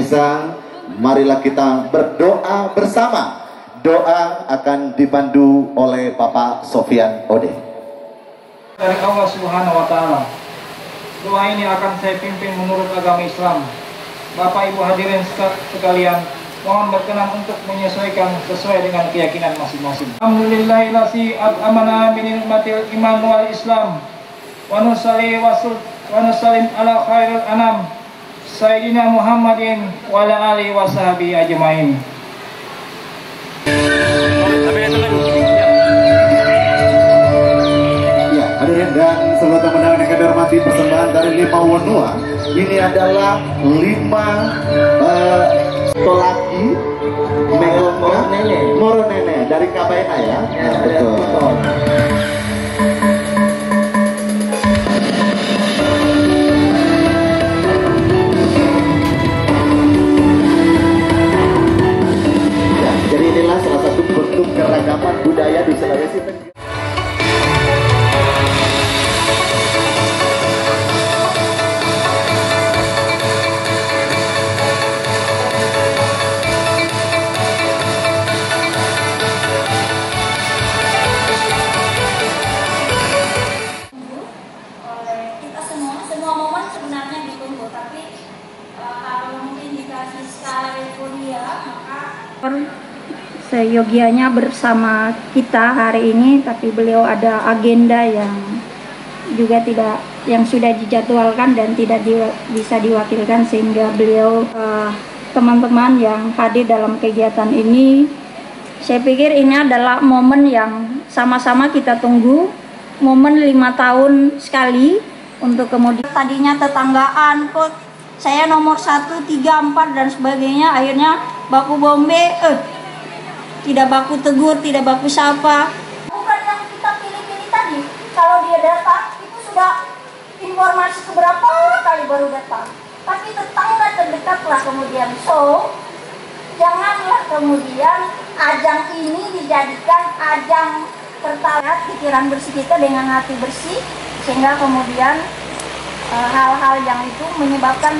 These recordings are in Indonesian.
pemirsa, marilah kita berdoa bersama. Doa akan dipandu oleh Bapak Sofyan Ode. Dari Allah Subhanahu wa Ta'ala. Doa ini akan saya pimpin menurut agama Islam. Bapak Ibu hadirin sekalian, mohon berkenan untuk menyesuaikan sesuai dengan keyakinan masing-masing. Alhamdulillahillazi at'amana min nikmatil iman wal Islam. Wa nusalli wa nusallim ala khairil anam Sayyidina Muhammadin wa ala alihi wa sahbihi ajmain. Ya, hadirin dan seluruh tamu undangan yang kami hormati, persembahan dari 5 wenua. Ini adalah 5 tolaki moro nene dari Kabaina ya. Betul. Jadi inilah salah satu bentuk keragaman budaya di Sulawesi Tenggara. Kita semua momen sebenarnya ditunggu, tapi kalau mungkin dikasih skala euforia maka seyogianya bersama kita hari ini, tapi beliau ada agenda yang juga yang sudah dijadwalkan dan tidak bisa diwakilkan, sehingga beliau teman-teman yang hadir dalam kegiatan ini, saya pikir ini adalah momen yang sama-sama kita tunggu, momen 5 tahun sekali, untuk kemudian tadinya tetanggaan kok saya nomor 1, 3, 4 dan sebagainya, akhirnya baku bombe, tidak baku tegur, tidak baku sapa. Bukan yang kita pilih-pilih tadi. Kalau dia datang, itu sudah informasi keberapa kali baru datang. Tapi tetangga terdekatlah kemudian. So, janganlah kemudian ajang ini dijadikan ajang tertarik pikiran bersih kita dengan hati bersih, sehingga kemudian hal-hal yang itu menyebabkan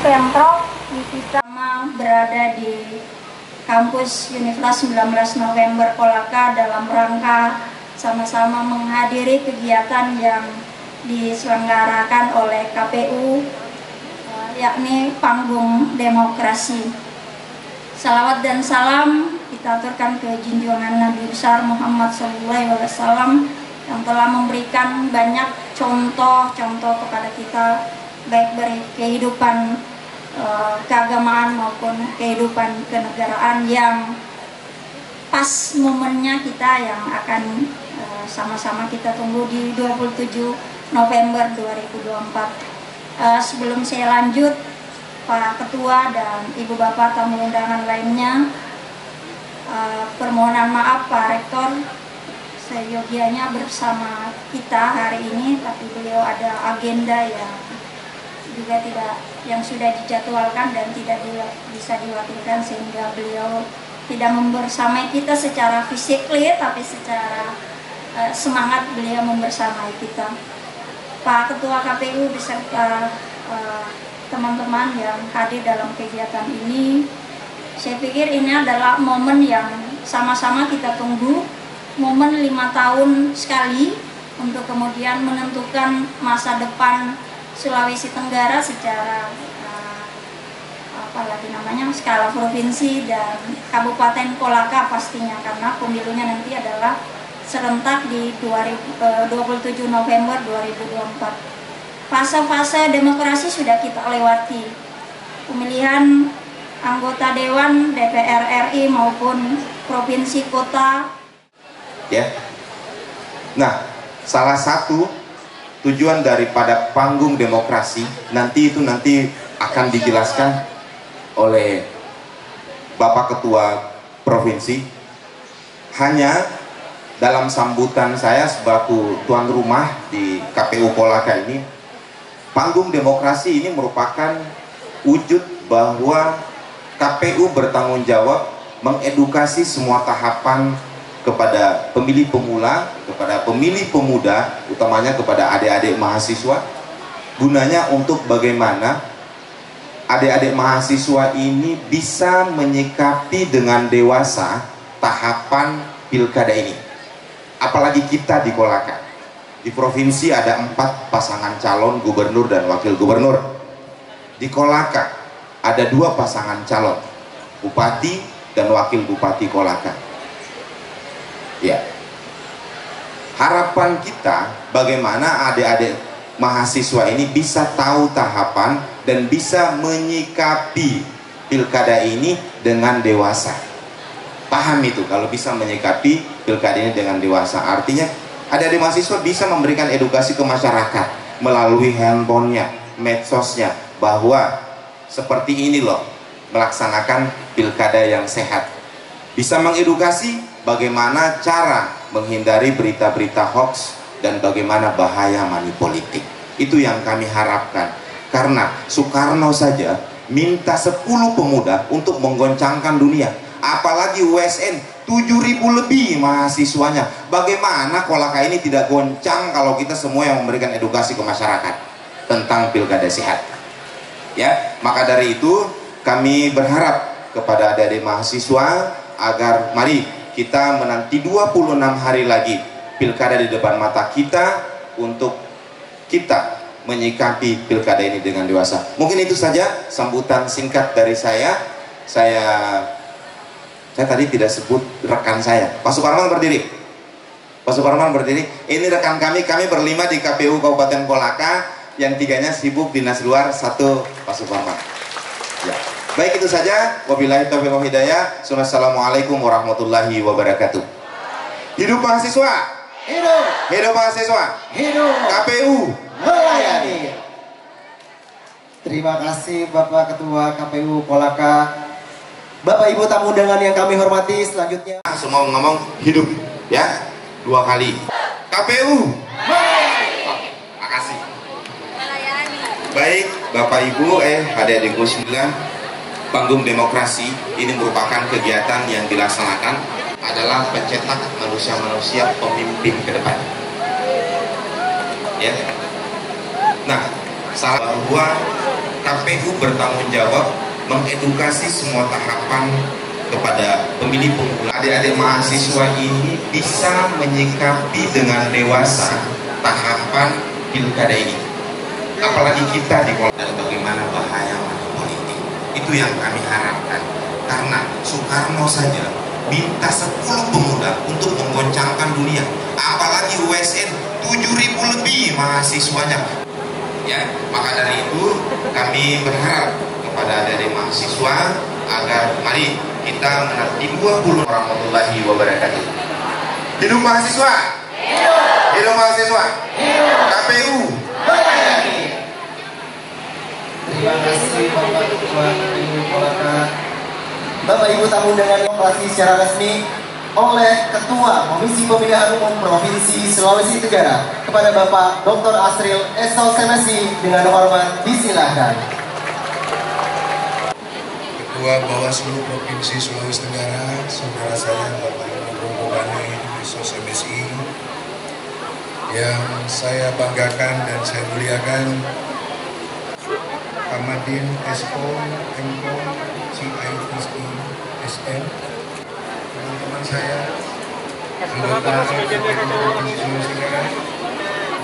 Pemprov di kita berada di kampus Universitas 19 November Kolaka dalam rangka sama-sama menghadiri kegiatan yang diselenggarakan oleh KPU, yakni Panggung Demokrasi. Salawat dan salam kita aturkan ke junjungan Nabi besar Muhammad SAW yang telah memberikan banyak contoh-contoh kepada kita, baik dari kehidupan keagamaan maupun kehidupan kenegaraan, yang pas momennya kita yang akan sama-sama kita tunggu di 27 November 2024. Sebelum saya lanjut, Pak Ketua dan Ibu Bapak tamu undangan lainnya, permohonan maaf Pak Rektor, seyogianya bersama kita hari ini, tapi beliau ada agenda yang sudah dijadwalkan dan tidak bisa diwakilkan, sehingga beliau tidak membersamai kita secara fisik, tapi secara semangat beliau membersamai kita. Pak Ketua KPU beserta teman-teman yang hadir dalam kegiatan ini, saya pikir ini adalah momen yang sama-sama kita tunggu, momen 5 tahun sekali untuk kemudian menentukan masa depan Sulawesi Tenggara secara skala provinsi dan Kabupaten Kolaka pastinya, karena pemilunya nanti adalah serentak di 27 November 2024. Fase-fase demokrasi sudah kita lewati, pemilihan anggota Dewan, DPR RI maupun provinsi kota. Ya. Nah, salah satu tujuan daripada Panggung Demokrasi nanti akan dijelaskan oleh Bapak Ketua Provinsi. Hanya dalam sambutan saya sebagai tuan rumah di KPU Kolaka ini, Panggung Demokrasi ini merupakan wujud bahwa KPU bertanggung jawab mengedukasi semua tahapan kepada pemilih pemula, kepada pemilih pemuda, utamanya kepada adik-adik mahasiswa, gunanya untuk bagaimana adik-adik mahasiswa ini bisa menyikapi dengan dewasa tahapan pilkada ini. Apalagi kita di Kolaka. Di provinsi ada 4 pasangan calon gubernur dan wakil gubernur. Di Kolaka ada 2 pasangan calon, bupati dan wakil bupati Kolaka. Ya. Harapan kita bagaimana adik-adik mahasiswa ini bisa tahu tahapan dan bisa menyikapi pilkada ini dengan dewasa. Paham itu kalau bisa menyikapi pilkada ini dengan dewasa. Artinya adik-adik mahasiswa bisa memberikan edukasi ke masyarakat melalui handphonenya, medsosnya, bahwa seperti ini loh melaksanakan pilkada yang sehat. Bisa mengedukasi bagaimana cara menghindari berita-berita hoax dan bagaimana bahaya money politik. Itu yang kami harapkan. Karena Soekarno saja minta 10 pemuda untuk menggoncangkan dunia. Apalagi USN 7.000 lebih mahasiswanya. Bagaimana Kolaka ini tidak goncang kalau kita semua yang memberikan edukasi ke masyarakat tentang pilkada sehat. Ya, maka dari itu kami berharap kepada adik-adik mahasiswa agar mari kita menanti 26 hari lagi pilkada di depan mata kita untuk kita menyikapi pilkada ini dengan dewasa. Mungkin itu saja sambutan singkat dari saya. Saya tadi tidak sebut rekan saya. Pak Suparman berdiri. Pak Suparman berdiri. Ini rekan kami berlima di KPU Kabupaten Kolaka. Yang 3-nya sibuk dinas luar, 1 Pak Suparman. Ya. Baik, itu saja. Wabillahi taufiq wal hidayah. Assalamualaikum warahmatullahi wabarakatuh. Hidup mahasiswa. Hidup. Hidup mahasiswa. Hidup. KPU melayani. Terima kasih Bapak Ketua KPU Kolaka. Bapak Ibu tamu undangan yang kami hormati, selanjutnya semua ngomong hidup ya 2 kali. KPU makasih. Baik Bapak Ibu adik-adikku sembilan, Panggung Demokrasi ini merupakan kegiatan yang dilaksanakan adalah pencetak manusia-manusia pemimpin ke depan. Ya. Nah, salah bahwa KPU bertanggung jawab mengedukasi semua tahapan kepada pemilih pemula. Adik-adik mahasiswa ini bisa menyikapi dengan dewasa tahapan pilkada ini. Apalagi kita di Kolaka, dan bagaimana bahaya money politik. Itu yang kami harapkan. Karena Soekarno saja minta 10 pemuda untuk menggoncangkan dunia. Apalagi USN 7.000 lebih mahasiswanya. Ya, maka dari itu kami berharap kepada adik-adik mahasiswa agar mari kita menanti 20 warahmatullahi wabarakatuh. Hidup mahasiswa. Hidup. Hidup mahasiswa. Hidup. KPU melayani. terima kasih Bapak Ketua KPU Kolaka. Bapak Ibu tamu undangan operasi secara resmi oleh Ketua Komisi Pemilihan Umum Provinsi Sulawesi Tenggara kepada Bapak Dr. Asril Esau Semesi dengan hormat disilahkan. Ketua Bawaslu Provinsi Sulawesi Tenggara, saudara saya Bapak Bani Esau Semesi, yang saya banggakan dan saya muliakan, Kamadin Esko, Mko, CITSI, SN, teman-teman saya, anggota KPU Provinsi Sulawesi Tenggara.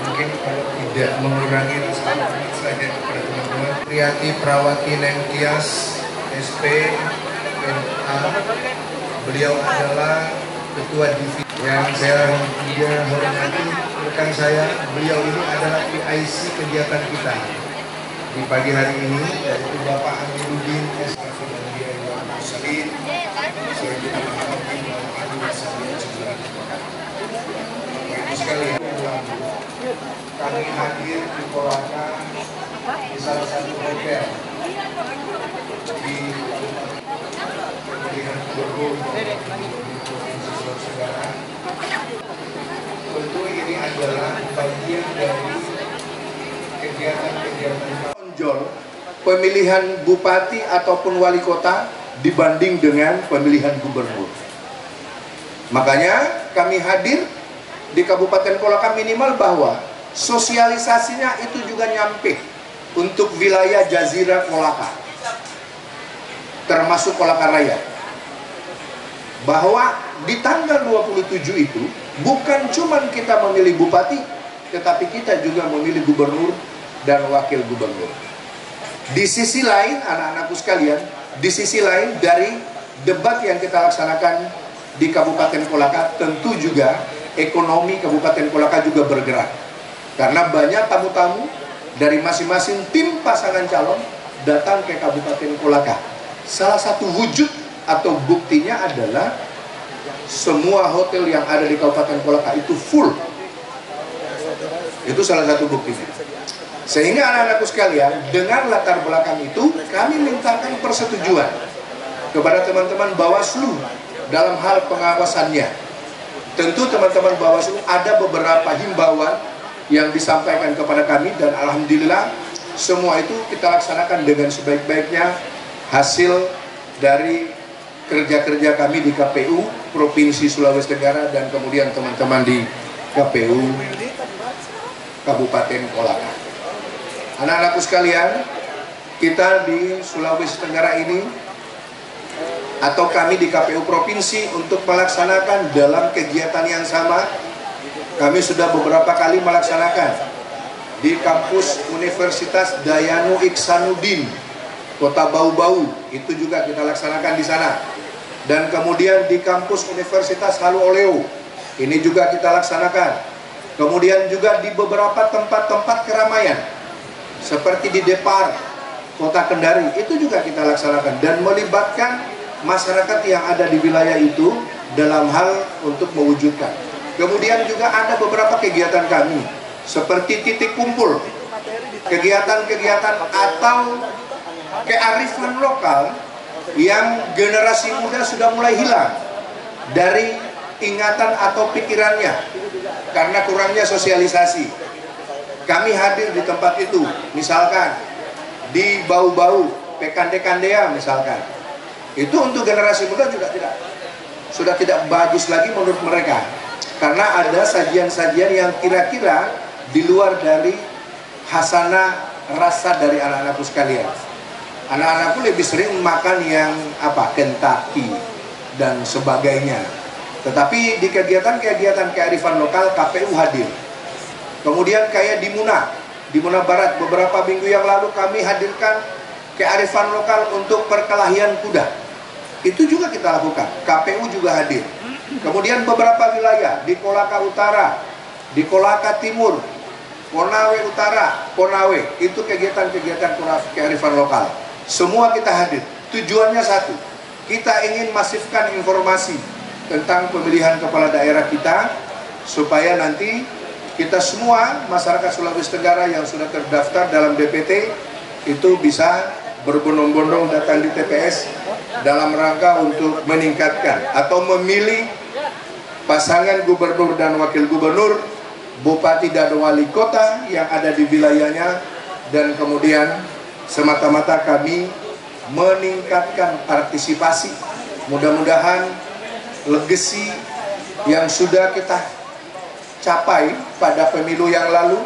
Mungkin kalau tidak mengurangi rasa hormat saya kepada teman-teman, Priyati Prawati Nengtyas, SP, NA, beliau adalah Ketua Divisi. Yang saya juga hormati rekan saya, beliau ini adalah PIC kegiatan kita di pagi hari ini, yaitu Bapak Amiruddin Eskafir dan Dia Iwan Musalin. Saya juga menghormati Bapak Adi Wasalin juga. Bapak Ibu sekalian, kami hadir di Kolaka di salah satu hotel di pemilihan gubernur di Provinsi Sulawesi Tenggara. Tentu ini adalah bagian dari kegiatan-kegiatan menonjol pemilihan bupati ataupun wali kota dibanding dengan pemilihan gubernur. Makanya kami hadir di Kabupaten Kolaka minimal bahwa sosialisasinya itu juga nyampe untuk wilayah Jazirah Kolaka. termasuk Kolaka Raya, bahwa di tanggal 27 itu bukan cuma kita memilih bupati, tetapi kita juga memilih gubernur dan wakil gubernur. Di sisi lain, anak-anakku sekalian, di sisi lain dari debat yang kita laksanakan di Kabupaten Kolaka, tentu juga ekonomi Kabupaten Kolaka juga bergerak. Karena banyak tamu-tamu dari masing-masing tim pasangan calon datang ke Kabupaten Kolaka. Salah satu wujud atau buktinya adalah semua hotel yang ada di Kabupaten Kolaka itu full. Itu salah satu buktinya. Sehingga anak-anakku sekalian, dengan latar belakang itu kami mintakan persetujuan kepada teman-teman Bawaslu dalam hal pengawasannya. Tentu teman-teman Bawaslu ada beberapa himbauan yang disampaikan kepada kami, dan alhamdulillah semua itu kita laksanakan dengan sebaik-baiknya hasil dari kerja-kerja kami di KPU Provinsi Sulawesi Tenggara dan kemudian teman-teman di KPU Kabupaten Kolaka. Anak-anakku sekalian, kita di Sulawesi Tenggara ini atau kami di KPU Provinsi untuk melaksanakan dalam kegiatan yang sama, kami sudah beberapa kali melaksanakan di kampus Universitas Dayanu Iksanuddin Kota Bau-Bau, itu juga kita laksanakan di sana. Dan kemudian di kampus Universitas Halu Oleo, ini juga kita laksanakan. Kemudian juga di beberapa tempat-tempat keramaian seperti di Depar, Kota Kendari, itu juga kita laksanakan dan melibatkan masyarakat yang ada di wilayah itu dalam hal untuk mewujudkan. Kemudian juga ada beberapa kegiatan kami seperti titik kumpul, kegiatan-kegiatan atau kearifan lokal yang generasi muda sudah mulai hilang dari ingatan atau pikirannya karena kurangnya sosialisasi. Kami hadir di tempat itu, misalkan di Bau-Bau, Pekande-Kandea misalkan. Itu untuk generasi muda juga sudah tidak bagus lagi menurut mereka, karena ada sajian-sajian yang kira-kira di luar dari hasanah rasa dari anak-anakku sekalian. Anak-anakku lebih sering makan yang Kentucky dan sebagainya. Tetapi di kegiatan-kegiatan kearifan lokal KPU hadir. Kemudian kayak di Muna Barat beberapa minggu yang lalu kami hadirkan kearifan lokal untuk perkelahian kuda. Itu juga kita lakukan, KPU juga hadir. Kemudian beberapa wilayah di Kolaka Utara, di Kolaka Timur, Konawe Utara, Konawe, itu kegiatan-kegiatan kearifan lokal. Semua kita hadir. Tujuannya satu, kita ingin masifkan informasi tentang pemilihan kepala daerah kita, supaya nanti kita semua masyarakat Sulawesi Tenggara yang sudah terdaftar dalam DPT itu bisa berbondong-bondong datang di TPS dalam rangka untuk meningkatkan atau memilih pasangan gubernur dan wakil gubernur, bupati dan wali kota yang ada di wilayahnya, dan kemudian semata-mata kami meningkatkan partisipasi. Mudah-mudahan legacy yang sudah kita capai pada pemilu yang lalu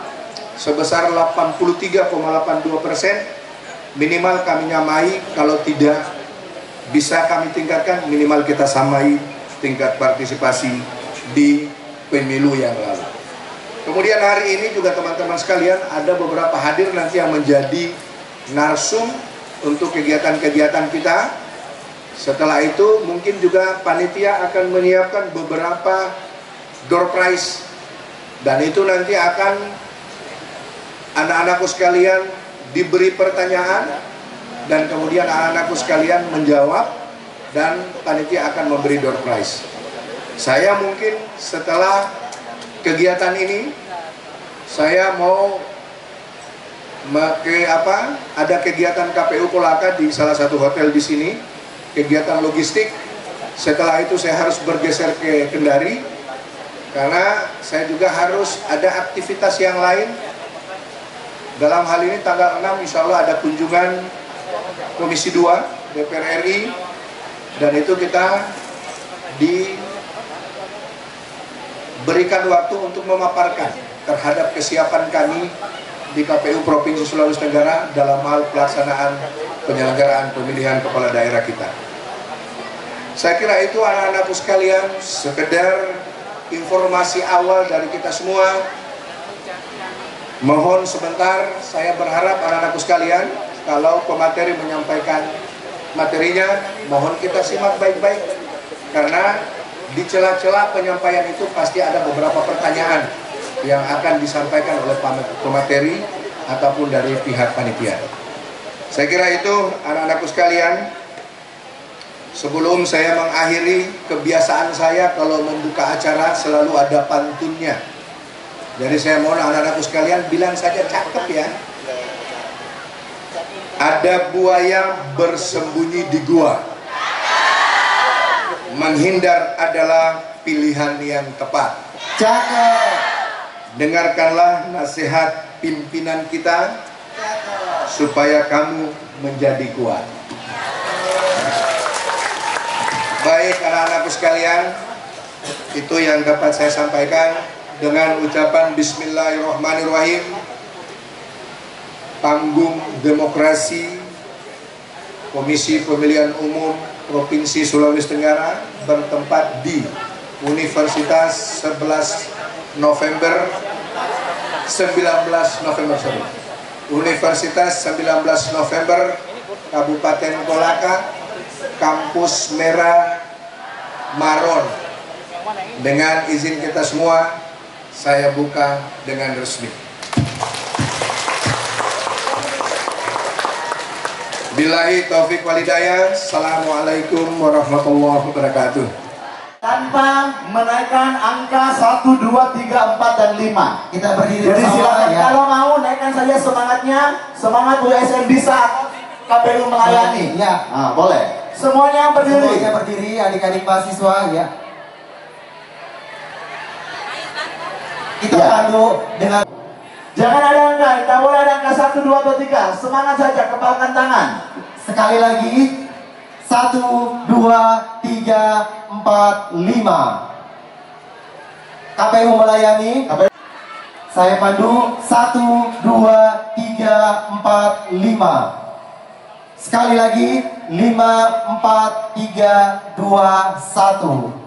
sebesar 83,82%, minimal kami nyamai, kalau tidak bisa kami tingkatkan, minimal kita samai tingkat partisipasi di pemilu yang lalu. Kemudian hari ini juga teman-teman sekalian ada beberapa hadir nanti yang menjadi narsum untuk kegiatan-kegiatan kita. Setelah itu mungkin juga panitia akan menyiapkan beberapa door prize, dan itu nanti akan anak-anakku sekalian diberi pertanyaan, dan kemudian anak-anakku sekalian menjawab, dan panitia akan memberi door prize. Saya mungkin setelah kegiatan ini, saya mau ada kegiatan KPU Kolaka di salah satu hotel di sini, kegiatan logistik. Setelah itu saya harus bergeser ke Kendari, karena saya juga harus ada aktivitas yang lain. Dalam hal ini tanggal 6 insya Allah ada kunjungan Komisi 2 DPR RI, dan itu kita diberikan waktu untuk memaparkan terhadap kesiapan kami di KPU Provinsi Sulawesi Tenggara dalam hal pelaksanaan penyelenggaraan pemilihan kepala daerah kita. Saya kira itu anak-anakku sekalian, sekedar informasi awal dari kita semua. Mohon sebentar, saya berharap anak-anakku sekalian, kalau pemateri menyampaikan materinya, mohon kita simak baik-baik, karena di celah-celah penyampaian itu pasti ada beberapa pertanyaan yang akan disampaikan oleh pemateri ataupun dari pihak panitia. Saya kira itu anak-anakku sekalian. Sebelum saya mengakhiri, kebiasaan saya kalau membuka acara selalu ada pantunnya. Jadi saya mohon anak-anakku sekalian bilang saja cakep ya. Ada buaya bersembunyi di gua. Menghindar adalah pilihan yang tepat. Cakep. Dengarkanlah nasihat pimpinan kita supaya kamu menjadi kuat. Baik anak-anakku sekalian, itu yang dapat saya sampaikan dengan ucapan Bismillahirrahmanirrahim. Panggung Demokrasi Komisi Pemilihan Umum Provinsi Sulawesi Tenggara bertempat di Universitas 19 November Universitas 19 November Kabupaten Kolaka, Kampus Merah Maron. Dengan izin kita semua, saya buka dengan resmi. Billahi taufik walhidayah. Assalamualaikum warahmatullahi wabarakatuh. Tanpa menaikkan angka 1, 2, 3, 4, dan 5. Kita berdiri Jadi bersama silakan ya. kalau mau naikkan saja semangatnya, semangat USN bisa KPU melayani. Ya, nah, boleh. Semuanya berdiri. Semuanya berdiri, adik-adik mahasiswa ya. Kita Ya. pandu dengan Jangan ada angka, tak boleh ada angka 1, 2, atau 3. Semangat saja, kepalkan tangan. sekali lagi 1, 2, 3, 4, 5. KPU melayani. Saya pandu 1, 2, 3, 4, 5. Sekali lagi 5, 4, 3, 2, 1.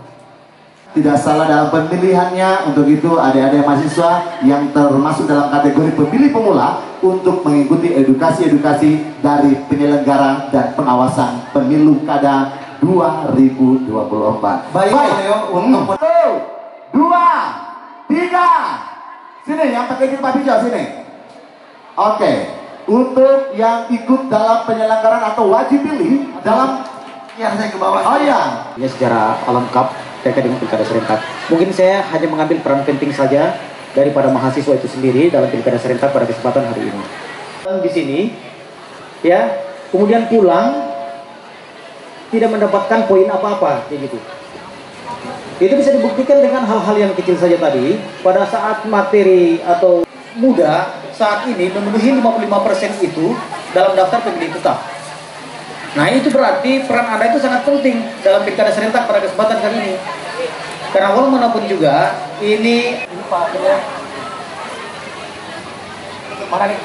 Tidak salah dalam pemilihannya. Untuk itu adik-adik mahasiswa yang termasuk dalam kategori pemilih pemula untuk mengikuti edukasi-edukasi dari penyelenggara dan pengawasan pemilu kada 2024. Baik, Leo, untuk 1, 2, 3. Sini yang pakai jilbab hijau sini. Oke. Untuk yang ikut dalam penyelenggaraan atau wajib pilih dalam ya saya ke bawah. oh iya. Ya, secara lengkap terkait dengan pilkada serentak. Mungkin saya hanya mengambil peran penting saja daripada mahasiswa itu sendiri dalam pilkada serentak pada kesempatan hari ini. Di sini, ya, kemudian pulang tidak mendapatkan poin apa-apa, kayak gitu. Itu bisa dibuktikan dengan hal-hal yang kecil saja tadi. Pada saat materi atau muda saat ini memenuhi 55% itu dalam daftar pemilih tetap. Nah, itu berarti peran Anda itu sangat penting dalam pilkada serentak pada kesempatan kali ini. Karena walaupun juga ini Pak, mana nih?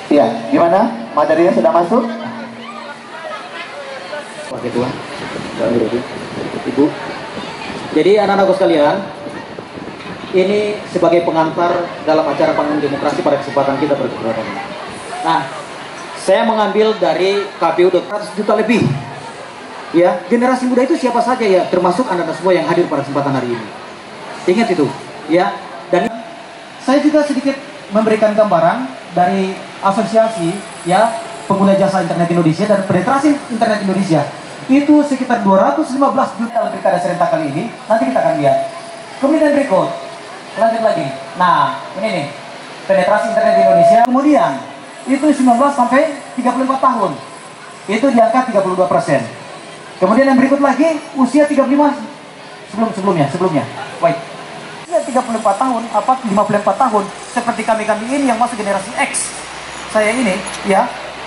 Iya, gimana? Materinya sudah masuk? Pak Ketua, Ibu. Jadi anak-anakku sekalian, ini sebagai pengantar dalam acara Panggung Demokrasi pada kesempatan kita pada kesempatan ini. Nah, saya mengambil dari KPU 200 juta lebih. Ya, generasi muda itu siapa saja ya, termasuk anak-anak semua yang hadir pada kesempatan hari ini. Ingat itu, ya. Dan saya juga sedikit memberikan gambaran dari asosiasi ya pengguna jasa internet Indonesia dan penetrasi internet Indonesia itu sekitar 215 juta dalam pilkada serentak kali ini. Nanti kita akan lihat. Kemudian berikut, lanjut lagi. Nah, ini nih penetrasi internet di Indonesia. Kemudian itu 19 sampai 34 tahun. Itu di angka 32%. Kemudian yang berikut lagi usia 35 sebelumnya. Wait. Usia 34 tahun, 54 tahun seperti kami ini yang masuk generasi X. Saya ini ya,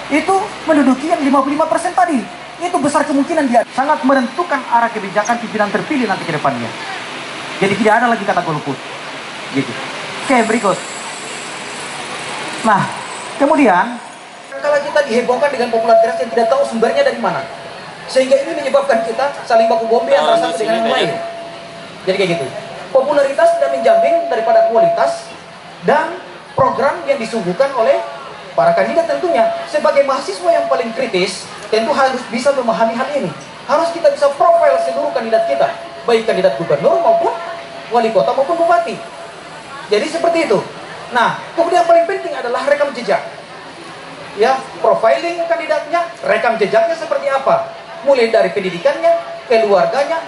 itu menduduki yang 55% tadi. Itu besar kemungkinan dia sangat menentukan arah kebijakan pimpinan terpilih nanti ke depannya. Jadi tidak ada lagi kata golput. Gitu. Oke, berikut. Nah, kemudian kalau kita dihebohkan dengan popularitas yang tidak tahu sumbernya dari mana, sehingga ini menyebabkan kita saling baku bombe antara satu dengan yang lain. Jadi kayak gitu. Popularitas tidak menjamin daripada kualitas dan program yang disuguhkan oleh para kandidat tentunya. Sebagai mahasiswa yang paling kritis, tentu harus bisa memahami hal ini. Harus kita bisa profil seluruh kandidat kita, baik kandidat gubernur maupun wali kota maupun bupati. Jadi seperti itu. Nah, kemudian yang paling penting adalah rekam jejak. Ya, profiling kandidatnya, rekam jejaknya seperti apa? Mulai dari pendidikannya, keluarganya,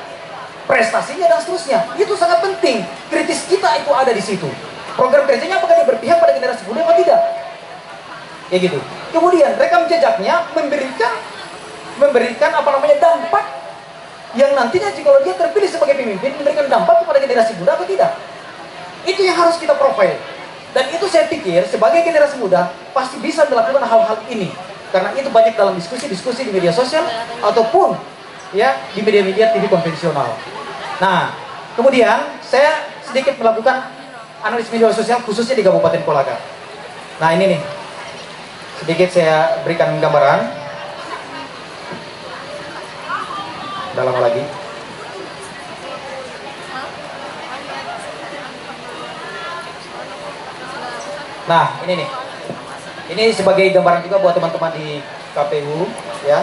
prestasinya dan seterusnya. Itu sangat penting. Kritis kita itu ada di situ. Program kerjanya apakah dia berpihak pada generasi muda atau tidak? Ya gitu. Kemudian rekam jejaknya memberikan dampak yang nantinya jika dia terpilih sebagai pemimpin memberikan dampak kepada generasi muda atau tidak. Itu yang harus kita profil. Dan itu saya pikir sebagai generasi muda pasti bisa melakukan hal-hal ini. Karena itu banyak dalam diskusi-diskusi di media sosial ataupun ya di media-media TV konvensional. Nah, kemudian saya sedikit melakukan analisis media sosial khususnya di Kabupaten Kolaka. Nah, ini nih. Sedikit saya berikan gambaran. Dalam lagi. Nah, ini nih. Ini sebagai gambaran juga buat teman-teman di KPU ya.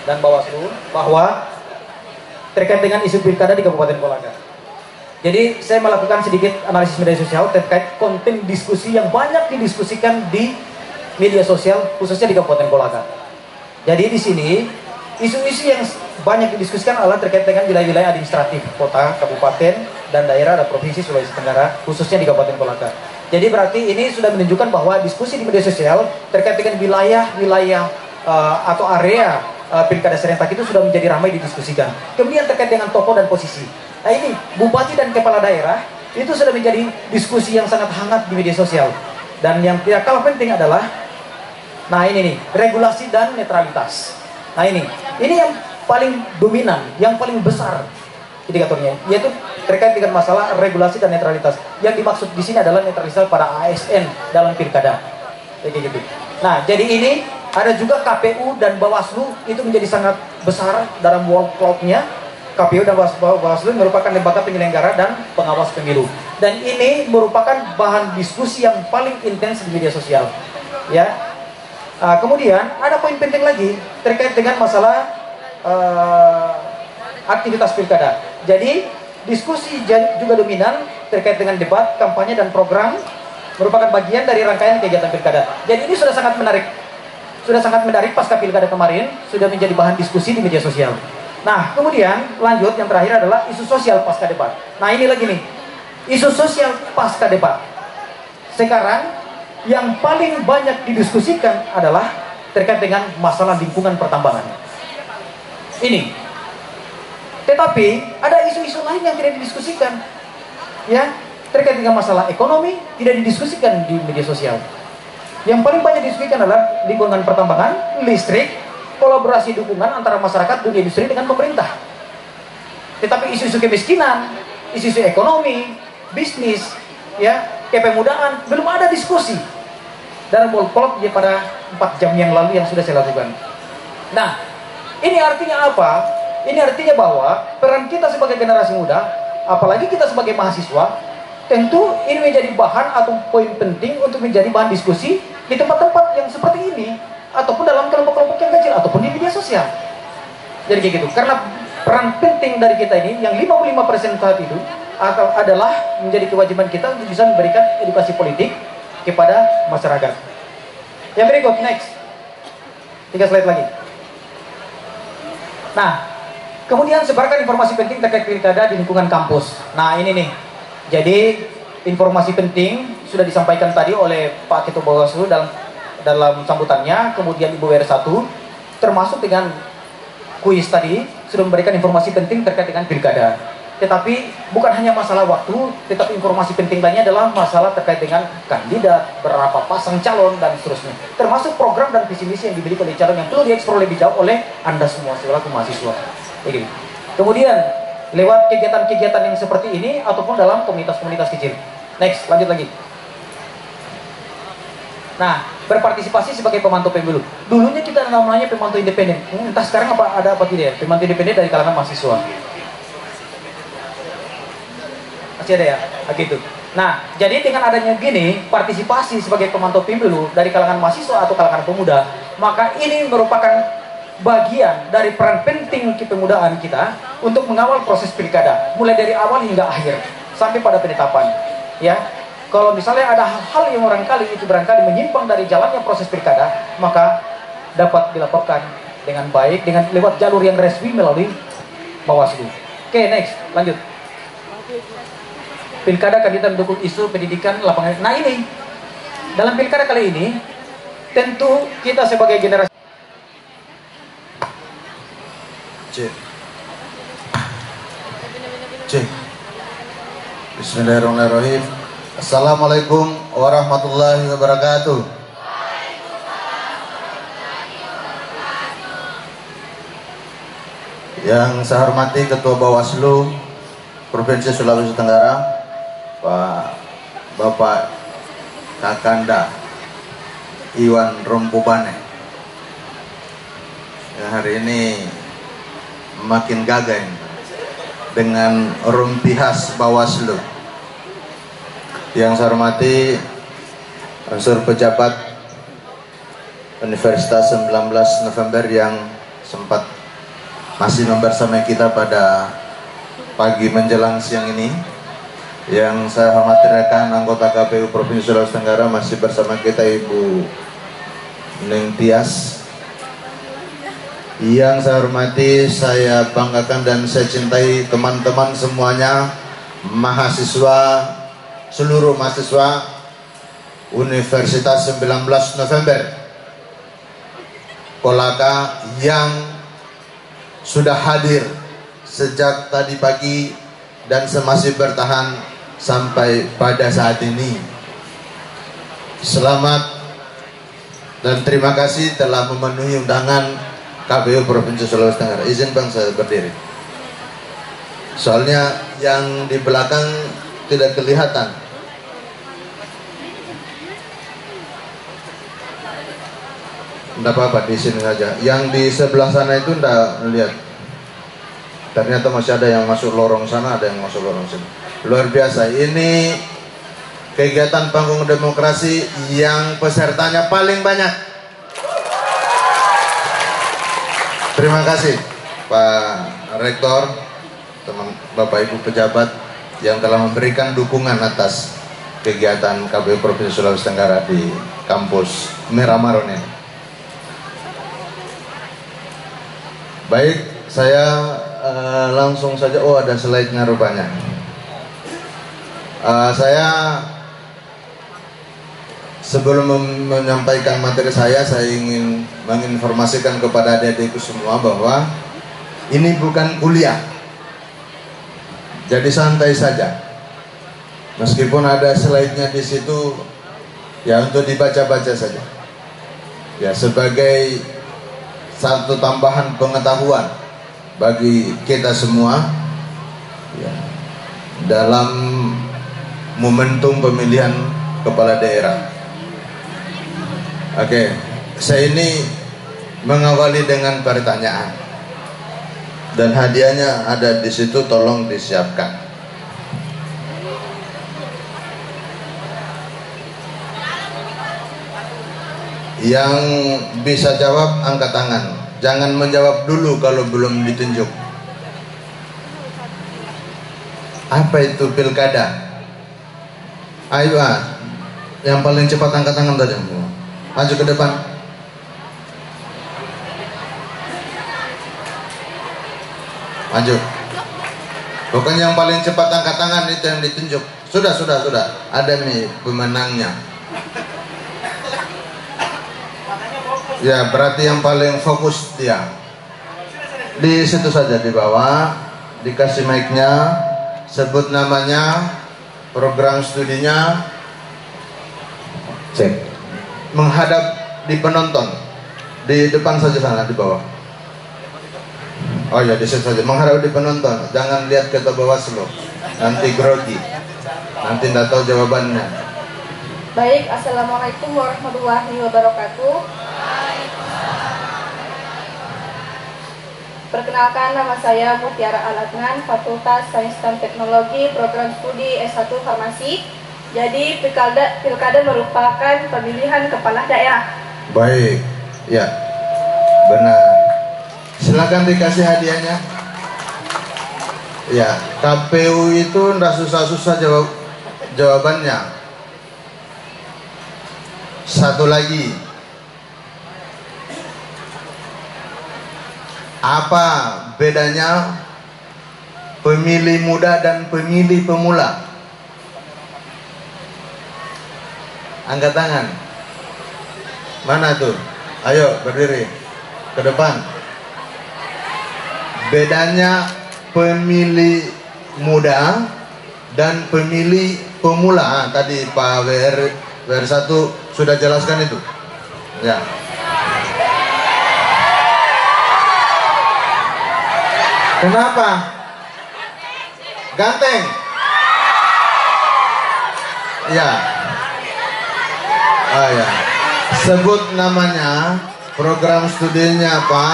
Dan Bawaslu bahwa terkait dengan isu pilkada di Kabupaten Kolaka. Jadi saya melakukan sedikit analisis media sosial terkait konten diskusi yang banyak didiskusikan di media sosial khususnya di Kabupaten Kolaka. Jadi di sini isu-isu yang banyak didiskusikan adalah terkait dengan wilayah-wilayah administratif kota, kabupaten, dan daerah dan provinsi Sulawesi Tenggara khususnya di Kabupaten Kolaka. Jadi berarti ini sudah menunjukkan bahwa diskusi di media sosial terkait dengan wilayah-wilayah atau area pilkada serentak itu sudah menjadi ramai didiskusikan. Kemudian terkait dengan tokoh dan posisi. Nah ini, bupati dan kepala daerah itu sudah menjadi diskusi yang sangat hangat di media sosial. Dan yang tidak kalah penting adalah, nah ini nih, regulasi dan netralitas. Nah ini yang paling dominan, yang paling besar indikatornya, yaitu terkait dengan masalah regulasi dan netralitas. Yang dimaksud di sini adalah netralitas pada ASN dalam pilkada. Kayak gitu. Nah, jadi ini ada juga KPU dan Bawaslu itu menjadi sangat besar dalam workload-nya. KPU dan Bawaslu merupakan lembaga penyelenggara dan pengawas pemilu. Dan ini merupakan bahan diskusi yang paling intens di media sosial. Ya. Kemudian ada poin penting lagi terkait dengan masalah aktivitas pilkada. Jadi diskusi juga dominan terkait dengan debat, kampanye dan program merupakan bagian dari rangkaian kegiatan pilkada. Jadi ini sudah sangat menarik. Sudah sangat menarik pasca pilkada kemarin, sudah menjadi bahan diskusi di media sosial. Nah, kemudian lanjut yang terakhir adalah isu sosial pasca debat. Nah, ini lagi nih. Isu sosial pasca debat. Sekarang yang paling banyak didiskusikan adalah terkait dengan masalah lingkungan pertambangan. Ini. Tetapi ada isu-isu lain yang tidak didiskusikan. Ya, terkait dengan masalah ekonomi tidak didiskusikan di media sosial. Yang paling banyak didiskusikan adalah lingkungan pertambangan, listrik, kolaborasi dukungan antara masyarakat, dunia industri dengan pemerintah. Tetapi isu-isu kemiskinan, isu-isu ekonomi, bisnis, ya, kepemudaan belum ada diskusi dalam workshop pada 4 jam yang lalu yang sudah saya lakukan. Nah, ini artinya apa? Ini artinya bahwa peran kita sebagai generasi muda, apalagi kita sebagai mahasiswa, tentu ini menjadi bahan atau poin penting untuk menjadi bahan diskusi di tempat-tempat yang seperti ini, ataupun dalam kelompok-kelompok yang kecil, ataupun di media sosial. Jadi kayak gitu. Karena peran penting dari kita ini, yang 55% saat itu, adalah menjadi kewajiban kita untuk bisa memberikan edukasi politik kepada masyarakat. Yang berikut, next. 3 slide lagi. Nah, kemudian sebarkan informasi penting terkait pilkada di lingkungan kampus. Nah, ini nih. Jadi, informasi penting sudah disampaikan tadi oleh Pak Ketua Bawaslu dalam sambutannya, kemudian Ibu WR1 termasuk dengan kuis tadi sudah memberikan informasi penting terkait dengan pilkada. Tetapi bukan hanya masalah waktu, tetapi informasi penting lainnya adalah masalah terkait dengan kandidat, berapa pasang calon, dan seterusnya. Termasuk program dan visi misi yang dimiliki oleh calon yang perlu dieksplor lebih jauh oleh Anda semua selaku mahasiswa. Kemudian lewat kegiatan-kegiatan yang seperti ini ataupun dalam komunitas-komunitas kecil. Next, lanjut lagi. Nah, berpartisipasi sebagai pemantau pemilu. Dulunya kita namanya pemantau independen. Entah sekarang ada apa tidak ya? Pemantau independen dari kalangan mahasiswa. Masih ada ya? Begitu. Nah, jadi dengan adanya gini, partisipasi sebagai pemantau pemilu dari kalangan mahasiswa atau kalangan pemuda, maka ini merupakan bagian dari peran penting kepemudaan kita untuk mengawal proses pilkada, mulai dari awal hingga akhir sampai pada penetapan. Ya, kalau misalnya ada hal-hal yang barangkali itu barangkali menyimpang dari jalannya proses pilkada, maka dapat dilaporkan dengan baik dengan lewat jalur yang resmi melalui Bawaslu. Oke, next, lanjut. Pilkada kandidat mendukung isu pendidikan lapangan. Nah ini, dalam pilkada kali ini, tentu kita sebagai generasi Bismillahirrahmanirrahim. Assalamualaikum warahmatullahi wabarakatuh. Yang saya hormati Ketua Bawaslu Provinsi Sulawesi Tenggara, Bapak Kakanda Iwan Rompubane, yang hari ini makin gagah dengan rumpi khas Bawaslu. Yang saya hormati unsur pejabat Universitas 19 November yang sempat masih membersamai kita pada pagi menjelang siang ini. Yang saya hormati rekan anggota KPU Provinsi Sulawesi Tenggara, masih bersama kita Ibu Neng Tias. Yang saya hormati, saya banggakan dan saya cintai teman-teman semuanya, mahasiswa, seluruh mahasiswa Universitas 19 November Kolaka yang sudah hadir sejak tadi pagi dan masih bertahan sampai pada saat ini. Selamat dan terima kasih telah memenuhi undangan KPU Provinsi Sulawesi Tenggara. Izin Bang saya berdiri. Soalnya yang di belakang tidak kelihatan. Tidak apa-apa, di sini saja. Yang di sebelah sana itu tidak lihat. Ternyata masih ada yang masuk lorong sana, ada yang masuk lorong sini. Luar biasa. Ini kegiatan panggung demokrasi yang pesertanya paling banyak. Terima kasih Pak Rektor, teman Bapak Ibu pejabat yang telah memberikan dukungan atas kegiatan KPU Provinsi Sulawesi Tenggara di kampus Merah Maron ini. Baik, saya langsung saja. Oh, ada slide-nya rupanya. Saya sebelum menyampaikan materi saya ingin menginformasikan kepada adik-adikku semua bahwa ini bukan kuliah. Jadi santai saja. Meskipun ada slide-nya di situ, ya untuk dibaca-baca saja. Ya, sebagai satu tambahan pengetahuan bagi kita semua ya, dalam momentum pemilihan kepala daerah. Oke, saya ini mengawali dengan pertanyaan dan hadiahnya ada di situ, tolong disiapkan. Yang bisa jawab angkat tangan. Jangan menjawab dulu kalau belum ditunjuk. Apa itu pilkada? Ayo, yang paling cepat angkat tangan tadi. Maju ke depan. Maju. Bukan yang paling cepat angkat tangan itu yang ditunjuk. Sudah. Ada nih pemenangnya. Ya, berarti yang paling fokus dia. Di situ saja di bawah, dikasih mic-nya, sebut namanya, program studinya, cek. Menghadap di penonton, di depan saja sana di bawah. Oh ya, di situ saja. Menghadap di penonton, jangan lihat ke Bawaslu. Nanti grogi, nanti tidak tahu jawabannya. Baik, assalamualaikum warahmatullahi wabarakatuh. Perkenalkan, nama saya Mutiara Aladnan, Fakultas Sains dan Teknologi, Program Studi S1 Farmasi. Jadi pilkada merupakan pemilihan kepala daerah. Baik, ya, benar. Silakan dikasih hadiahnya. Ya, KPU itu nggak susah-susah jawabannya. Satu lagi, apa bedanya pemilih muda dan pemilih pemula? Angkat tangan. Mana tuh? Ayo berdiri ke depan. Bedanya pemilih muda dan pemilih pemula. Tadi Pak WR1 sudah jelaskan itu. Ya. Kenapa? Ganteng. Ya. Oh ya. Sebut namanya, program studinya apa?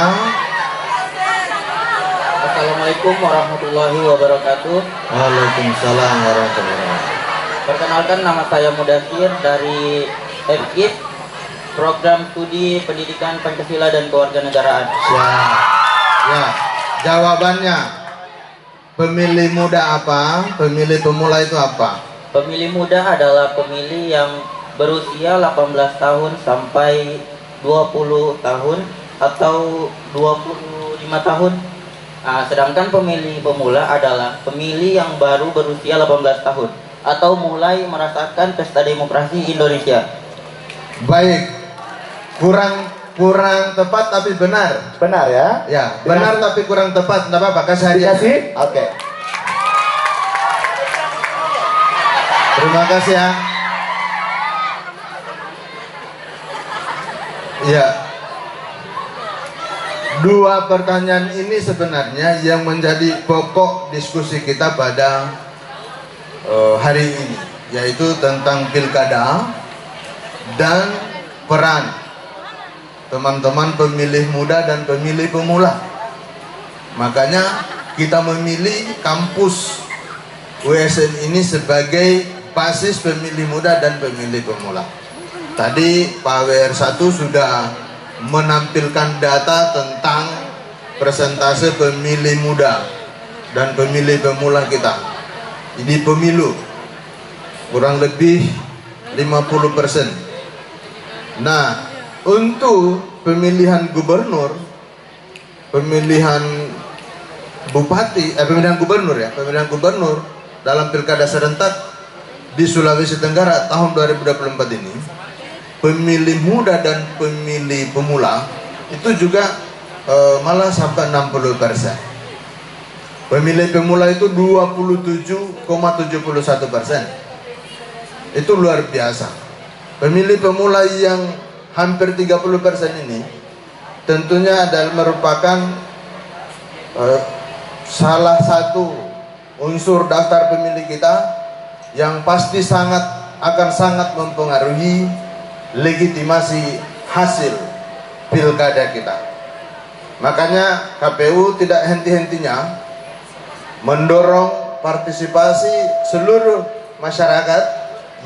Assalamualaikum warahmatullahi wabarakatuh. Waalaikumsalam warahmatullahi wabarakatuh. Perkenalkan, nama saya Mudasir dari FKIP, Program Studi Pendidikan Pancasila dan Kewarganegaraan. Ya, jawabannya pemilih muda apa? Pemilih pemula itu apa? Pemilih muda adalah pemilih yang berusia 18 tahun sampai 20 tahun atau 25 tahun. Sedangkan pemilih pemula adalah pemilih yang baru berusia 18 tahun atau mulai merasakan pesta demokrasi Indonesia. Baik, kurang tepat tapi benar. Benar ya? Ya, benar tapi kurang tepat. Tidak apa-apa, kasih hadiah. Oke. Terima kasih ya. Ya. Dua pertanyaan ini sebenarnya yang menjadi pokok diskusi kita pada hari ini, yaitu tentang pilkada dan peran teman-teman pemilih muda dan pemilih pemula. Makanya kita memilih kampus USN ini sebagai basis pemilih muda dan pemilih pemula. Tadi Pak WR1 sudah menampilkan data tentang persentase pemilih muda dan pemilih pemula kita. Ini pemilu kurang lebih 50%. Nah, untuk pemilihan gubernur, pemilihan bupati, pemilihan gubernur ya, pemilihan gubernur dalam pilkada serentak di Sulawesi Tenggara tahun 2024 ini, pemilih muda dan pemilih pemula itu juga malah sampai 60%. Pemilih pemula itu 27,71%. Itu luar biasa. Pemilih pemula yang hampir 30% ini tentunya adalah merupakan salah satu unsur daftar pemilih kita yang pasti akan sangat mempengaruhi legitimasi hasil pilkada kita. Makanya KPU tidak henti-hentinya mendorong partisipasi seluruh masyarakat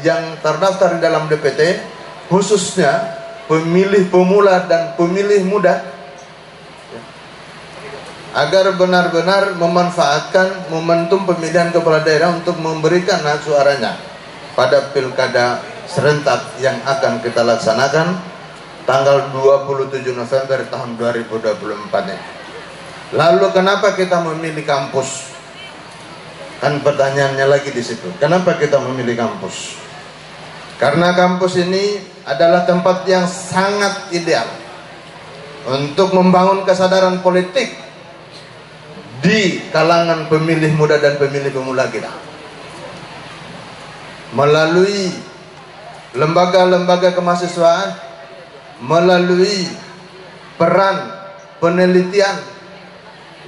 yang terdaftar di dalam DPT, khususnya pemilih pemula dan pemilih muda, agar benar-benar memanfaatkan momentum pemilihan kepala daerah untuk memberikan hak suaranya pada pilkada serentak yang akan kita laksanakan tanggal 27 November tahun 2024 ini. Lalu kenapa kita memilih kampus Kan pertanyaannya lagi di situ. Kenapa kita memilih kampus? Karena kampus ini adalah tempat yang sangat ideal untuk membangun kesadaran politik di kalangan pemilih muda dan pemilih pemula kita. Melalui lembaga-lembaga kemahasiswaan, melalui peran penelitian,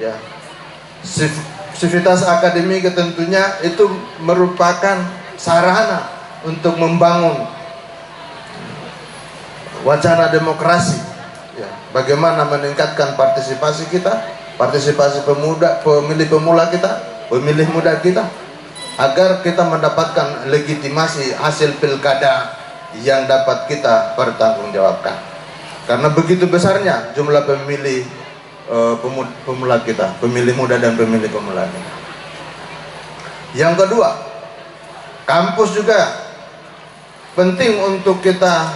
ya, sivitas akademik tentunya itu merupakan sarana untuk membangun wacana demokrasi, ya, bagaimana meningkatkan partisipasi kita, partisipasi pemuda, pemilih pemula kita, pemilih muda kita, agar kita mendapatkan legitimasi hasil pilkada yang dapat kita pertanggungjawabkan. Karena begitu besarnya jumlah pemilih pemula kita, pemilih muda dan pemilih pemula kita. Yang kedua, kampus juga penting untuk kita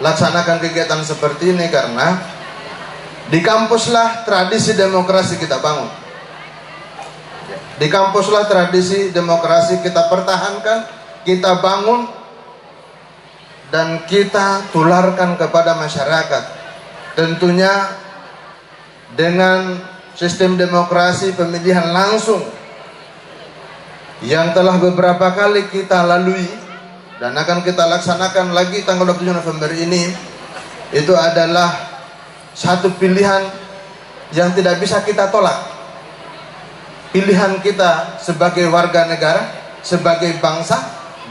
laksanakan kegiatan seperti ini, karena di kampuslah tradisi demokrasi kita bangun. Di kampuslah tradisi demokrasi kita pertahankan, kita bangun, dan kita tularkan kepada masyarakat. Tentunya dengan sistem demokrasi pemilihan langsung yang telah beberapa kali kita lalui dan akan kita laksanakan lagi tanggal 27 November ini, itu adalah satu pilihan yang tidak bisa kita tolak. Pilihan kita sebagai warga negara, sebagai bangsa,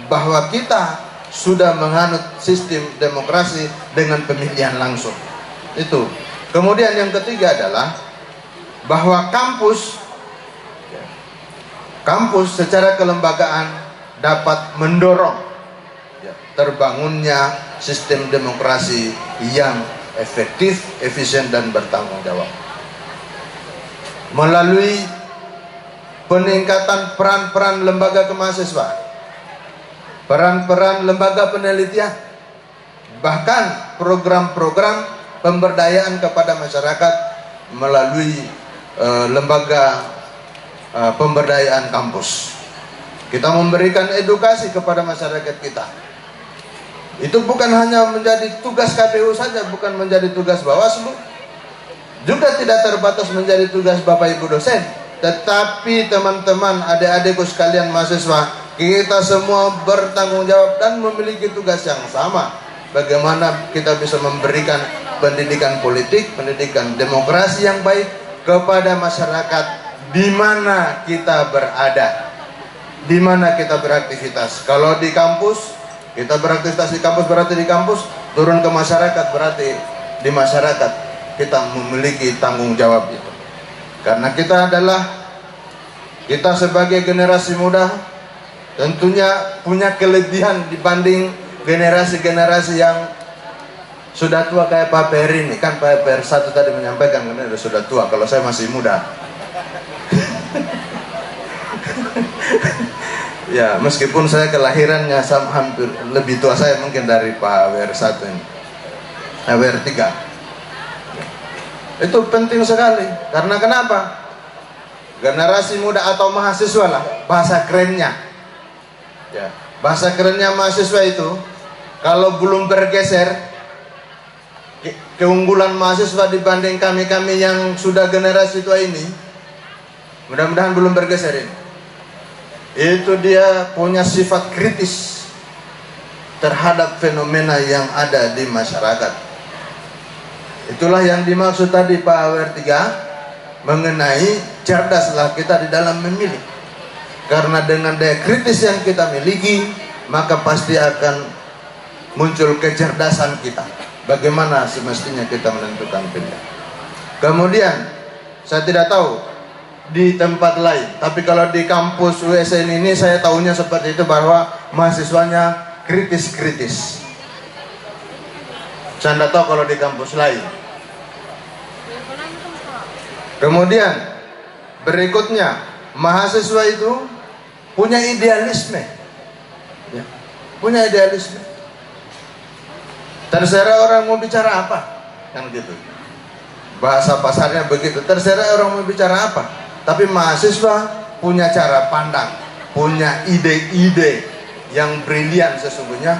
bahwa kita sudah menganut sistem demokrasi dengan pemilihan langsung. Itu. Kemudian yang ketiga adalah bahwa kampus secara kelembagaan dapat mendorong terbangunnya sistem demokrasi yang efektif, efisien, dan bertanggung jawab melalui peningkatan peran-peran lembaga kemahasiswaan, peran-peran lembaga penelitian, bahkan program-program pemberdayaan kepada masyarakat melalui lembaga pemberdayaan kampus. Kita memberikan edukasi kepada masyarakat kita. Itu bukan hanya menjadi tugas KPU saja, bukan menjadi tugas Bawaslu, juga tidak terbatas menjadi tugas Bapak Ibu dosen, tetapi teman-teman, adik-adikku sekalian mahasiswa, kita semua bertanggung jawab dan memiliki tugas yang sama. Bagaimana kita bisa memberikan pendidikan politik, pendidikan demokrasi yang baik kepada masyarakat di mana kita berada, di mana kita beraktivitas. Kalau di kampus, kita beraktivitas di kampus berarti di kampus, turun ke masyarakat berarti di masyarakat kita memiliki tanggung jawab itu. Karena kita sebagai generasi muda tentunya punya kelebihan dibanding generasi-generasi yang sudah tua kayak Pak Peri ini. Kan Pak Peri satu tadi menyampaikan karena sudah tua, kalau saya masih muda. Ya, meskipun saya kelahirannya hampir lebih tua saya mungkin dari Pak WR1 ini, WR3. Itu penting sekali. Karena kenapa? Generasi muda atau mahasiswa lah, bahasa kerennya. Ya, bahasa kerennya mahasiswa itu, kalau belum bergeser, keunggulan mahasiswa dibanding kami-kami yang sudah generasi tua ini, mudah-mudahan belum bergeser ini. Itu dia punya sifat kritis terhadap fenomena yang ada di masyarakat. Itulah yang dimaksud tadi Pak WR3 mengenai cerdaslah kita di dalam memilih. Karena dengan daya kritis yang kita miliki, maka pasti akan muncul kecerdasan kita. Bagaimana semestinya kita menentukan pilihan. Kemudian, saya tidak tahu di tempat lain, tapi kalau di kampus USN ini saya tahunya seperti itu, bahwa mahasiswanya kritis-kritis. Saya tidak tahu kalau di kampus lain. Kemudian berikutnya, mahasiswa itu punya idealisme, ya, punya idealisme. Terserah orang mau bicara apa, kan gitu. Bahasa pasarnya begitu. Terserah orang mau bicara apa, tapi mahasiswa punya cara pandang, punya ide-ide yang brilian sesungguhnya.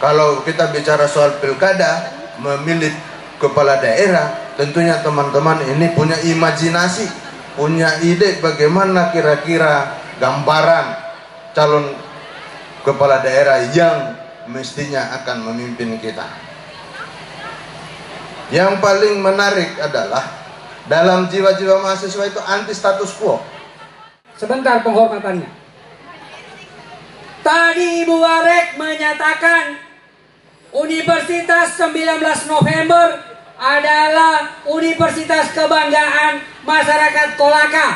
Kalau kita bicara soal pilkada, memilih kepala daerah, tentunya teman-teman ini punya imajinasi, punya ide bagaimana kira-kira gambaran calon kepala daerah yang mestinya akan memimpin kita. Yang paling menarik adalah dalam jiwa-jiwa mahasiswa itu anti status quo. Sebentar penghormatannya. Tadi Ibu Warek menyatakan Universitas 19 November adalah universitas kebanggaan masyarakat Kolaka.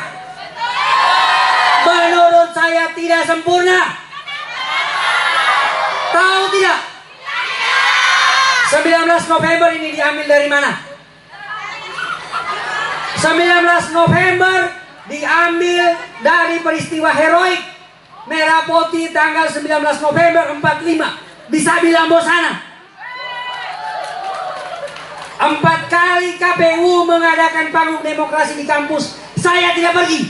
Menurut saya tidak sempurna. Tahu tidak? 19 November ini diambil dari mana? 19 November diambil dari peristiwa heroik Merah Putih tanggal 19 November 45 di Sabila Bosana. 4 kali KPU mengadakan panggung demokrasi di kampus, saya tidak pergi.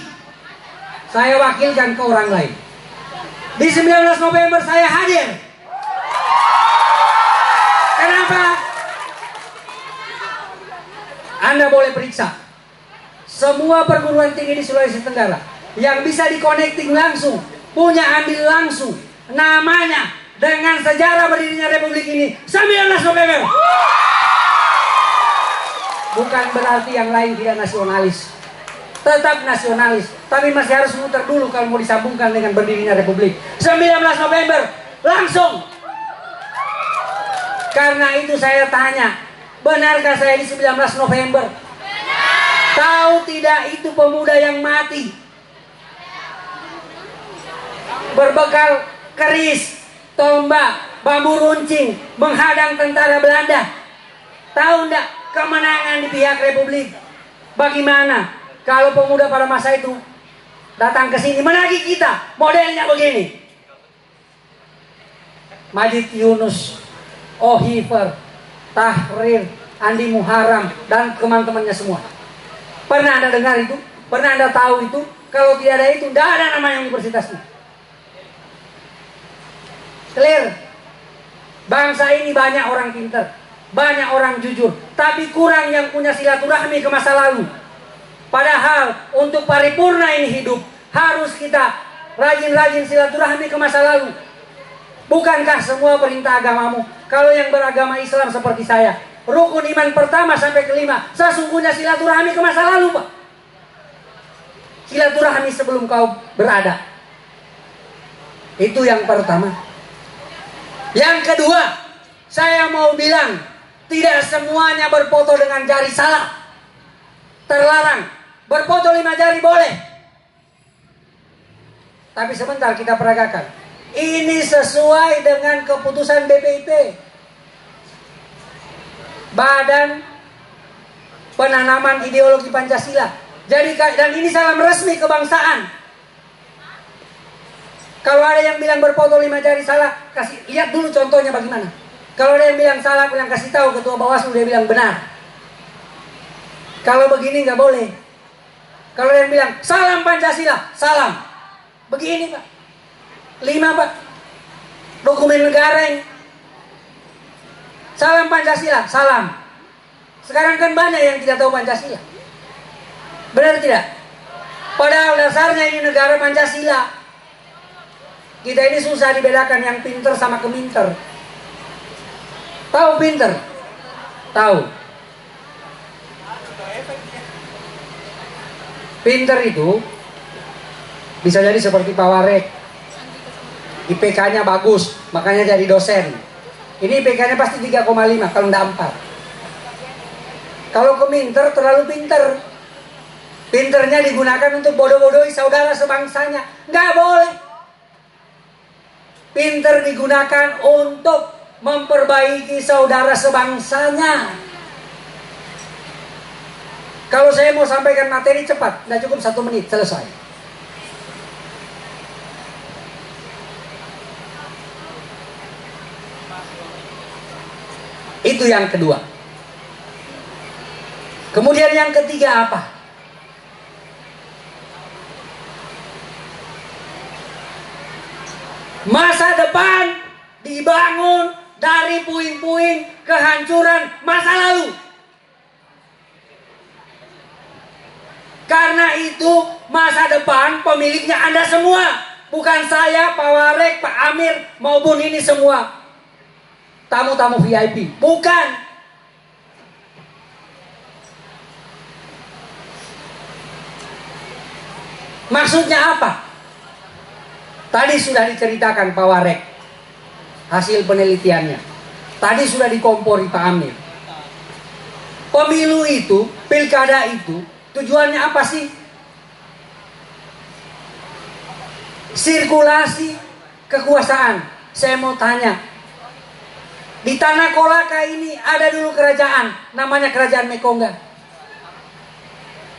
Saya wakilkan ke orang lain. Di 19 November saya hadir. Kenapa? Anda boleh periksa semua perguruan tinggi di Sulawesi Tenggara yang bisa di-connecting langsung, punya andil langsung namanya dengan sejarah berdirinya Republik ini 19 November. Bukan berarti yang lain tidak nasionalis, tetap nasionalis, tapi masih harus muter dulu kalau mau disambungkan dengan berdirinya Republik. 19 November langsung. Karena itu saya tanya, benarkah saya di 19 November? Tahu tidak itu pemuda yang mati berbekal keris, tombak, bambu runcing menghadang tentara Belanda. Tahu enggak kemenangan di pihak Republik? Bagaimana kalau pemuda pada masa itu datang ke sini menagih kita modelnya begini? Majid Yunus, Ohifer, Tahrir, Andi Muharam, dan teman-temannya semua. Pernah Anda dengar itu? Pernah Anda tahu itu? Kalau tidak ada itu, tidak ada namanya universitasnya. Clear? Bangsa ini banyak orang pintar, banyak orang jujur, tapi kurang yang punya silaturahmi ke masa lalu. Padahal untuk paripurna ini hidup, harus kita rajin-rajin silaturahmi ke masa lalu. Bukankah semua perintah agamamu? Kalau yang beragama Islam seperti saya, rukun iman pertama sampai kelima, sesungguhnya silaturahmi ke masa lalu, Pak. Silaturahmi sebelum kau berada. Itu yang pertama. Yang kedua, saya mau bilang, tidak semuanya berfoto dengan jari salah. Terlarang. Berfoto 5 jari boleh. Tapi sebentar kita peragakan. Ini sesuai dengan keputusan BPIP, Badan Penanaman Ideologi Pancasila. Jadi, dan ini salam resmi kebangsaan. Kalau ada yang bilang berfoto 5 jari salah, kasih lihat dulu contohnya bagaimana. Kalau ada yang bilang salah, bilang kasih tahu Ketua Bawaslu, dia bilang benar. Kalau begini nggak boleh. Kalau ada yang bilang salam Pancasila, salam. Begini Pak. 5 Pak. Dokumen negara ini. Salam Pancasila, salam. Sekarang kan banyak yang tidak tahu Pancasila. Benar tidak? Padahal dasarnya ini negara Pancasila. Kita ini susah dibedakan yang pinter sama keminter. Tahu pinter? Tahu. Pinter itu bisa jadi seperti Pak Warek. IPK-nya bagus, makanya jadi dosen. Ini IPK-nya pasti 3,5 kalau enggak 4. Kalau keminter terlalu pinter. Pinternya digunakan untuk bodoh-bodohi saudara sebangsanya. Nggak boleh. Pinter digunakan untuk memperbaiki saudara sebangsanya. Kalau saya mau sampaikan materi cepat, nggak cukup 1 menit, selesai. Itu yang kedua. Kemudian yang ketiga apa? Masa depan dibangun dari puing-puing kehancuran masa lalu. Karena itu masa depan pemiliknya Anda semua. Bukan saya, Pak Warek, Pak Amir, maupun ini semua tamu-tamu VIP. Bukan. Maksudnya apa? Tadi sudah diceritakan Pak Warek hasil penelitiannya. Tadi sudah dikompori Pak Amir. Pemilu itu, pilkada itu, tujuannya apa sih? Sirkulasi kekuasaan. Saya mau tanya, di Tanah Kolaka ini ada dulu kerajaan, namanya Kerajaan Mekonga.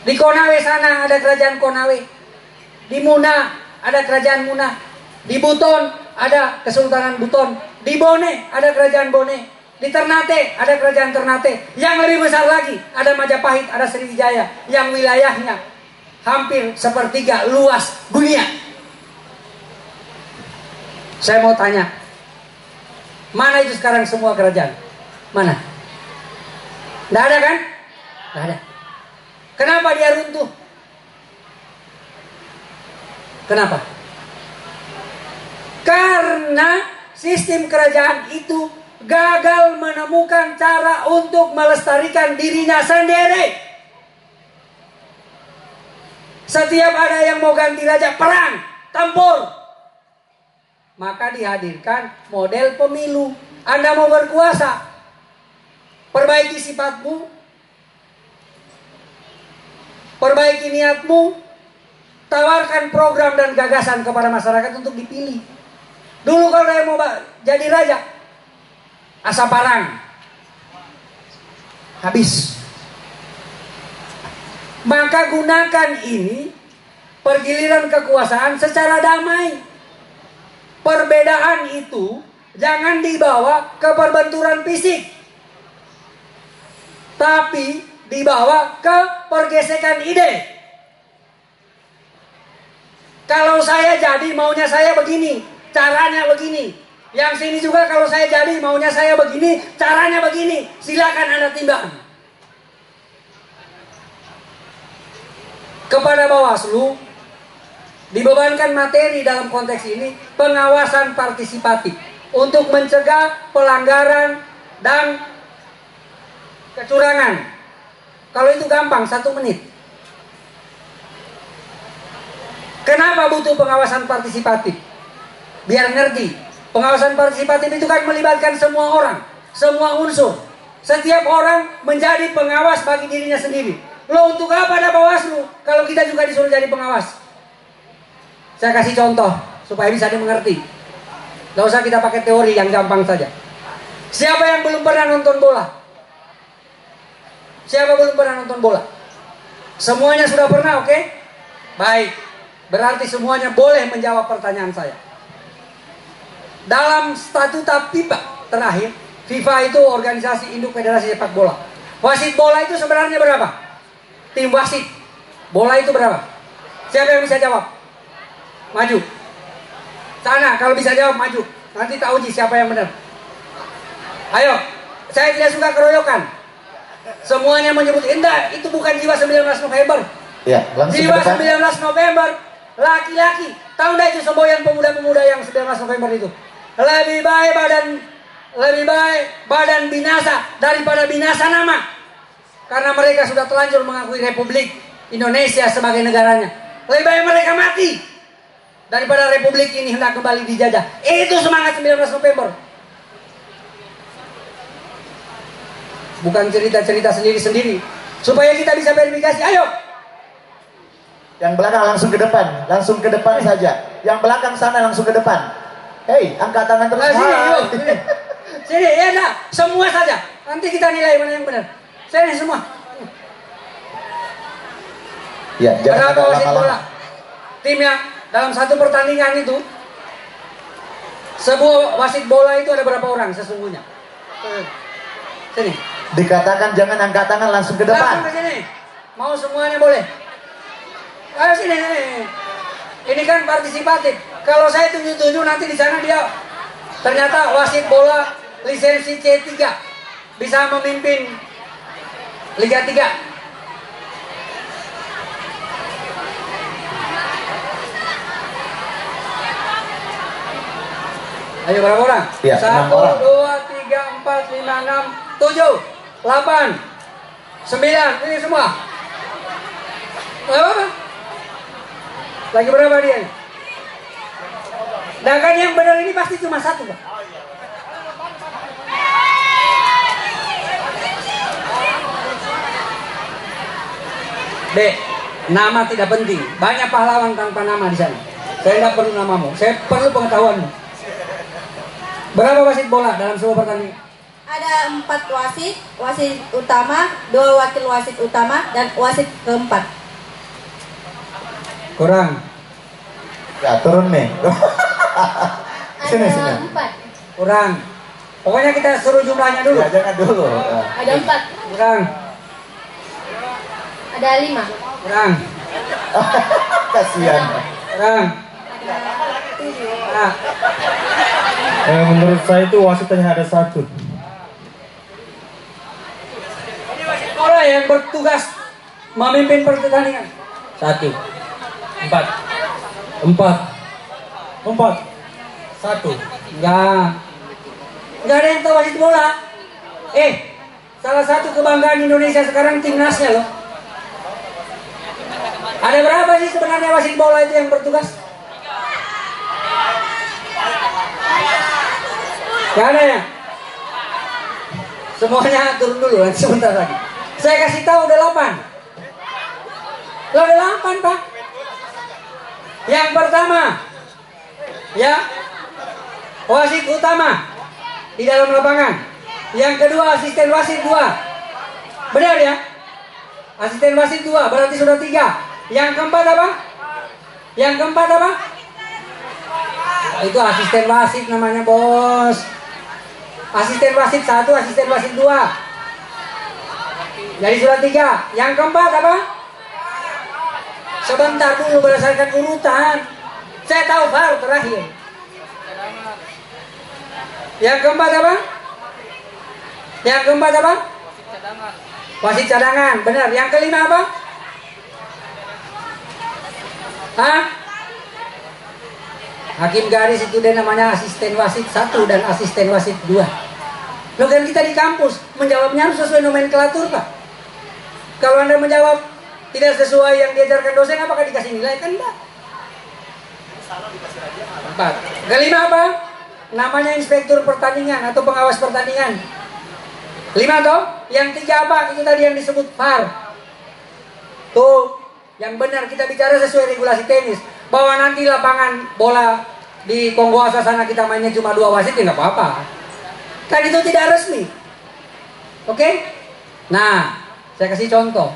Di Konawe sana ada Kerajaan Konawe. Di Muna ada Kerajaan Muna. Di Buton ada Kesultanan Buton. Di Bone ada Kerajaan Bone. Di Ternate ada Kerajaan Ternate. Yang lebih besar lagi ada Majapahit, ada Sriwijaya, yang wilayahnya hampir sepertiga luas dunia. Saya mau tanya, mana itu sekarang semua kerajaan? Mana? Tidak ada kan? Tidak ada. Kenapa dia runtuh? Kenapa? Karena sistem kerajaan itu gagal menemukan cara untuk melestarikan dirinya sendiri. Setiap ada yang mau ganti raja, perang, tempur. Maka dihadirkan model pemilu. Anda mau berkuasa, perbaiki sifatmu, perbaiki niatmu, tawarkan program dan gagasan kepada masyarakat untuk dipilih. Dulu kalau yang mau jadi raja, asa parang, habis. Maka gunakan ini pergiliran kekuasaan secara damai. Perbedaan itu jangan dibawa ke perbenturan fisik, tapi dibawa ke pergesekan ide. Kalau saya jadi maunya saya begini, caranya begini. Yang sini juga kalau saya jadi maunya saya begini, caranya begini. Silakan Anda timbang. Kepada Bawaslu dibebankan materi dalam konteks ini pengawasan partisipatif untuk mencegah pelanggaran dan kecurangan. Kalau itu gampang, 1 menit. Kenapa butuh pengawasan partisipatif? Biar ngerti, pengawasan partisipatif itu kan melibatkan semua orang, semua unsur. Setiap orang menjadi pengawas bagi dirinya sendiri. Loh, untuk apa ada Bawaslu kalau kita juga disuruh jadi pengawas? Saya kasih contoh supaya bisa dimengerti. Gak usah kita pakai teori yang gampang saja. Siapa yang belum pernah nonton bola? Siapa belum pernah nonton bola? Semuanya sudah pernah, oke? Baik. Berarti semuanya boleh menjawab pertanyaan saya. Dalam statuta FIFA terakhir, FIFA itu organisasi induk federasi sepak bola. Wasit bola itu sebenarnya berapa? Tim wasit bola itu berapa? Siapa yang bisa jawab? Maju. Sana, kalau bisa jawab maju. Nanti tak uji siapa yang benar. Ayo, saya tidak suka keroyokan. Semuanya menyebut, enggak, itu bukan jiwa 19 November. Ya, jiwa 19 November, laki-laki. Tahu enggak itu semboyan pemuda-pemuda yang 19 November itu? Lebih baik badan binasa daripada binasa nama. Karena mereka sudah telanjur mengakui Republik Indonesia sebagai negaranya. Lebih baik mereka mati daripada Republik ini hendak kembali dijajah. Itu semangat 19 November. Bukan cerita-cerita sendiri-sendiri. Supaya kita bisa verifikasi. Ayo. Yang belakang langsung ke depan. Langsung ke depan saja. Yang belakang sana langsung ke depan. Hei, angkat tangan terus. Sini, yuk. Sini, ya enggak. Semua saja. Nanti kita nilai mana yang benar. Sini semua. Ya, jangan berapa wasit bola? Timnya dalam satu pertandingan itu, sebuah wasit bola itu ada berapa orang sesungguhnya? Sini. Dikatakan jangan angkat tangan, langsung ke depan. Langsung ke sini. Mau semuanya boleh. Ayo sini. Ini kan partisipatif. Kalau saya tunjuk-tunjuk nanti di sana dia ternyata wasit bola lisensi C3 bisa memimpin Liga 3. Ayo berapa orang? Ya, 1, 2, 3, 4, 5, 6, 7, 8, 9. Ini semua. Apa? Lagi berapa dia? Nah kan yang benar ini pasti cuma satu, Pak. Dek, nama tidak penting. Banyak pahlawan tanpa nama di sana. Saya tidak perlu namamu. Saya perlu pengetahuanmu. Berapa wasit bola dalam sebuah pertandingan? Ada 4 wasit, wasit utama, 2 wakil wasit utama, dan wasit keempat. Kurang. Ya turun nih. Sini. 4. Kurang. Pokoknya kita suruh jumlahnya dulu. Ya, jangan dulu. Ada 4. Kurang. Ada 5. Kurang. Kasihan. Kurang. Nah. Menurut saya itu wasit hanya ada 1. Orang yang bertugas memimpin pertandingan. 1, 4, 1. Enggak ada yang tahu wasit bola. Salah satu kebanggaan Indonesia sekarang timnasnya loh. Ada berapa sih sebenarnya wasit bola itu yang bertugas? Gak ada ya? Semuanya turun dulu nanti sebentar lagi. Saya kasih tahu udah 8. Lo udah 8 Pak. Yang pertama, ya, wasit utama di dalam lapangan. Yang kedua asisten wasit 2. Benar ya? Asisten wasit 2 berarti sudah 3. Yang keempat apa? Itu asisten wasit namanya bos. Asisten wasit 1, asisten wasit 2. Jadi sudah 3. Yang keempat apa? Sebentar dulu berdasarkan urutan. Saya tahu VAR terakhir. Yang keempat apa? Wasit cadangan. Benar. Yang kelima apa? Hakim garis itu dia namanya asisten wasit 1 dan asisten wasit 2. Loh kan kita di kampus menjawabnya harus sesuai nomenklatur Pak. Kalau Anda menjawab tidak sesuai yang diajarkan dosen, apakah dikasih nilai? Kan enggak. 4. Kelima apa? Namanya inspektur pertandingan atau pengawas pertandingan. 5 toh? Yang 3 apa? Itu tadi yang disebut VAR. Tuh, yang benar kita bicara sesuai regulasi tenis. Bahwa nanti lapangan bola di Konghuasa sana kita mainnya cuma 2 wasit, ya nggak apa-apa. Kan itu tidak resmi. Oke? Nah, saya kasih contoh.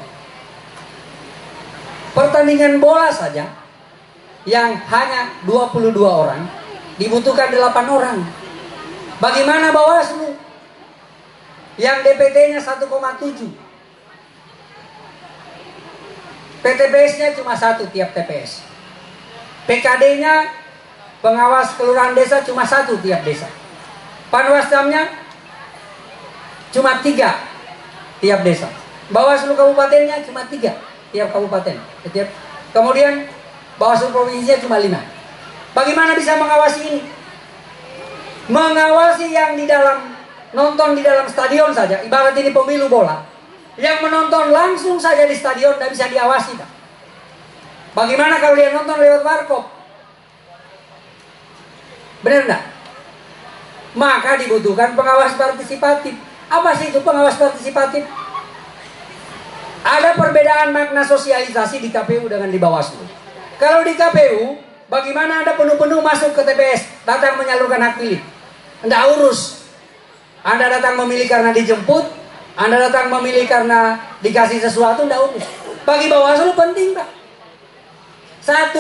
Pertandingan bola saja yang hanya 22 orang dibutuhkan 8 orang. Bagaimana Bawaslu yang DPT-nya 1,7, PTPS-nya cuma 1 tiap TPS, PKD-nya pengawas kelurahan desa cuma 1 tiap desa, Panwascamnya cuma 3 tiap desa, Bawaslu kabupatennya cuma 3 tiap kabupaten, kemudian Bawaslu provinsinya cuma 5. Bagaimana bisa mengawasi ini? Mengawasi yang di dalam, nonton di dalam stadion saja, ibarat ini pemilu bola, yang menonton langsung saja di stadion tidak bisa diawasi Pak. Bagaimana kalau dia nonton lewat warkop? Benar enggak? Maka dibutuhkan pengawas partisipatif. Apa sih itu pengawas partisipatif? Ada perbedaan makna sosialisasi di KPU dengan di Bawaslu. Kalau di KPU, bagaimana Anda penuh-penuh masuk ke TPS, datang menyalurkan hak pilih? Anda urus. Anda datang memilih karena dijemput, Anda datang memilih karena dikasih sesuatu, Anda urus. Bagi Bawaslu penting Pak. 1,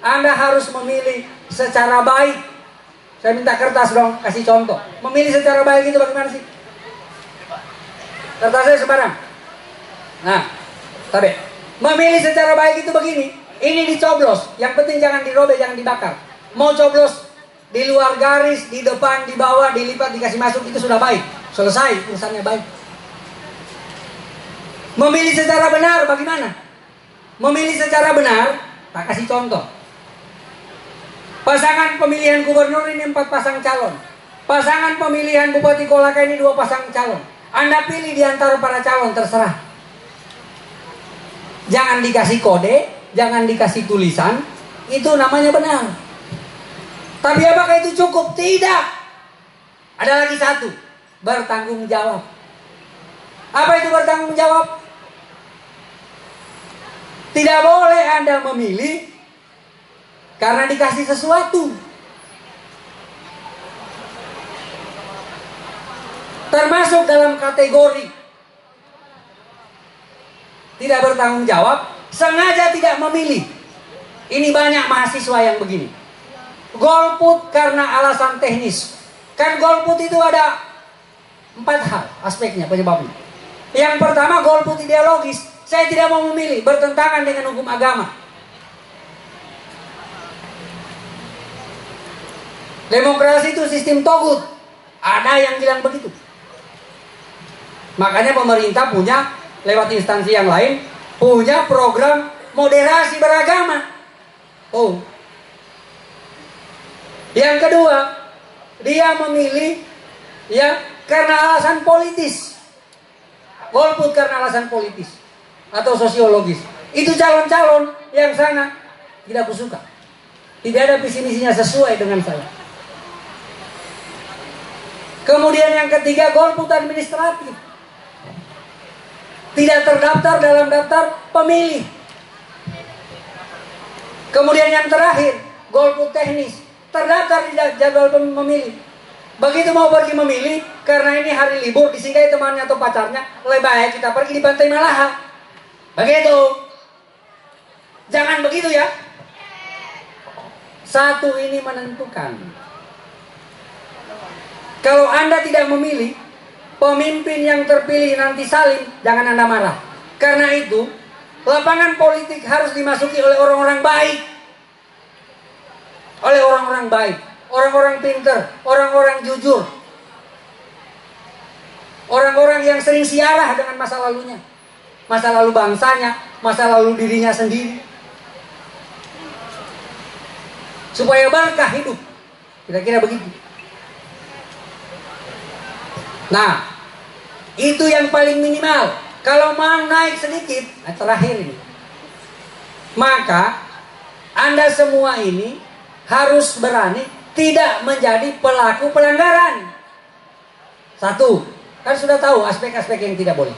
Anda harus memilih secara baik. Saya minta kertas dong, kasih contoh. Memilih secara baik itu bagaimana sih? Kertasnya sembarang. Nah, tapi memilih secara baik itu begini. Ini dicoblos, yang penting jangan dirobek, jangan dibakar. Mau coblos di luar garis, di depan, di bawah, dilipat, dikasih masuk, itu sudah baik. Selesai, urusannya baik. Memilih secara benar bagaimana? Memilih secara benar, tak kasih contoh. Pasangan pemilihan gubernur ini 4 pasang calon. Pasangan pemilihan Bupati Kolaka ini 2 pasang calon. Anda pilih di antara para calon, terserah. Jangan dikasih kode, jangan dikasih tulisan, itu namanya benar. Tapi apakah itu cukup? Tidak. Ada lagi satu, bertanggung jawab. Apa itu bertanggung jawab? Tidak boleh Anda memilih karena dikasih sesuatu. Termasuk dalam kategori tidak bertanggung jawab, sengaja tidak memilih. Ini banyak mahasiswa yang begini. Golput karena alasan teknis. Kan golput itu ada 4 hal aspeknya, penyebabnya. Yang pertama, golput ideologis. Saya tidak mau memilih, bertentangan dengan hukum agama. Demokrasi itu sistem togut. Ada yang bilang begitu. Makanya pemerintah punya, lewat instansi yang lain, punya program moderasi beragama. Oh. Yang kedua, dia memilih ya karena alasan politis. Golput karena alasan politis atau sosiologis. Itu calon-calon yang sana tidak kusuka. Tidak ada visi misinya sesuai dengan saya. Kemudian yang ketiga, golput administratif. Tidak terdaftar dalam daftar pemilih. Kemudian yang terakhir, golput teknis. Terdaftar di jadwal pemilih. Begitu mau pergi memilih, karena ini hari libur, disinggahi temannya atau pacarnya, lebih baik kita pergi di Pantai Malaha. Begitu. Jangan begitu ya. Satu ini menentukan. Kalau Anda tidak memilih, pemimpin yang terpilih nanti saling, jangan Anda marah. Karena itu, lapangan politik harus dimasuki oleh orang-orang baik. Oleh orang-orang baik, orang-orang pinter, orang-orang jujur, orang-orang yang sering siarah dengan masa lalunya, masa lalu bangsanya, masa lalu dirinya sendiri, supaya berkah hidup. Kira-kira begitu. Nah, itu yang paling minimal. Kalau mau naik sedikit, terakhir ini, maka Anda semua ini harus berani tidak menjadi pelaku pelanggaran. Satu, kan sudah tahu aspek-aspek yang tidak boleh.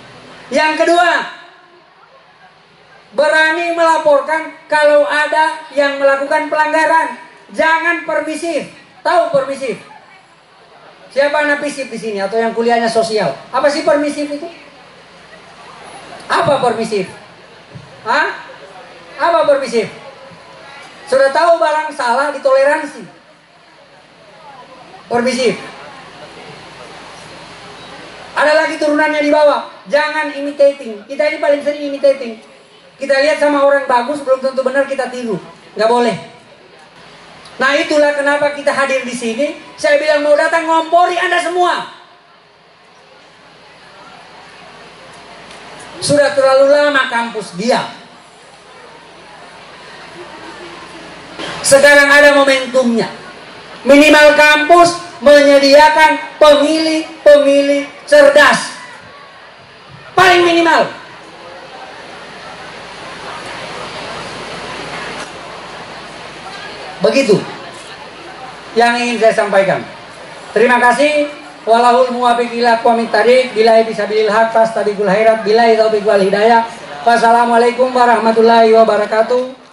Yang kedua, berani melaporkan kalau ada yang melakukan pelanggaran. Jangan permisif. Tahu permisif? Siapa anak pisif di sini atau yang kuliahnya sosial? Apa sih permisif itu? Apa permisif? Hah? Apa permisif? Sudah tahu barang salah ditoleransi. Permisif. Ada lagi turunannya di bawah. Jangan imitating. Kita ini paling sering imitating. Kita lihat sama orang bagus belum tentu benar kita tiru. Nggak boleh. Nah itulah kenapa kita hadir di sini. Saya bilang mau datang ngompori Anda semua. Sudah terlalu lama kampus diam. Sekarang ada momentumnya. Minimal kampus menyediakan pemilih-pemilih cerdas. Paling minimal. Begitu yang ingin saya sampaikan. Terima kasih. Walahul muwaffiq ila aqwamit thariq. Billahi fisabilil haq fastabiqul khairat. Billahi taufiq wal hidayah. Wassalamualaikum warahmatullahi wabarakatuh.